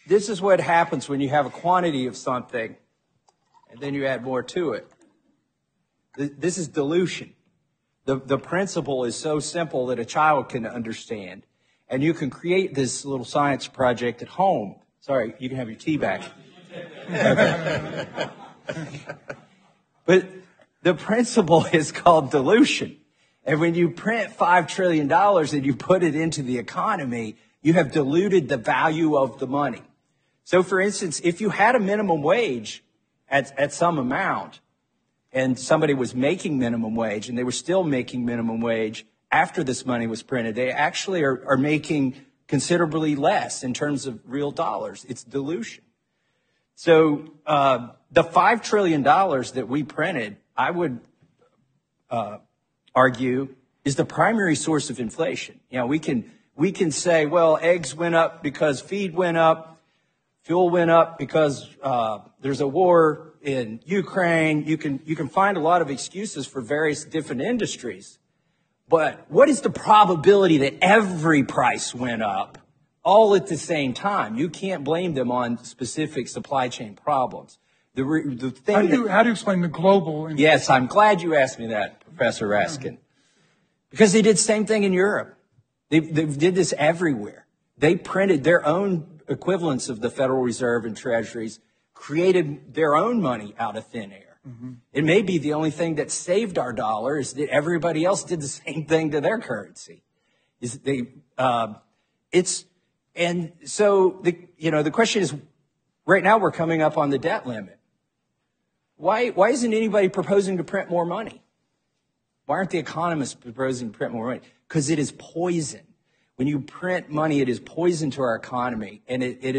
This is what happens when you have a quantity of something and then you add more to it. This is dilution. The principle is so simple that a child can understand. And you can create this little science project at home. Sorry, you can have your tea back. But the principle is called dilution. And when you print $5 trillion and you put it into the economy, you have diluted the value of the money. So, for instance, if you had a minimum wage at some amount and somebody was making minimum wage and they were still making minimum wage after this money was printed, they actually are making considerably less in terms of real dollars. It's dilution. So the $5 trillion that we printed, I would argue, is the primary source of inflation. You know, we can say, well, eggs went up because feed went up. Fuel went up because there's a war in Ukraine. You can find a lot of excuses for various different industries. But what is the probability that every price went up all at the same time? You can't blame them on specific supply chain problems. The thing how do you explain the global? Yes, I'm glad you asked me that, Professor Raskin. Because they did the same thing in Europe. They did this everywhere. They printed their own equivalents of the Federal Reserve and treasuries, created their own money out of thin air. Mm-hmm. It may be the only thing that saved our dollar is that everybody else did the same thing to their currency. And so the question is, right now we're coming up on the debt limit. Why isn't anybody proposing to print more money? Why aren't the economists proposing to print more money? Because it is poison. When you print money, it is poison to our economy, and it is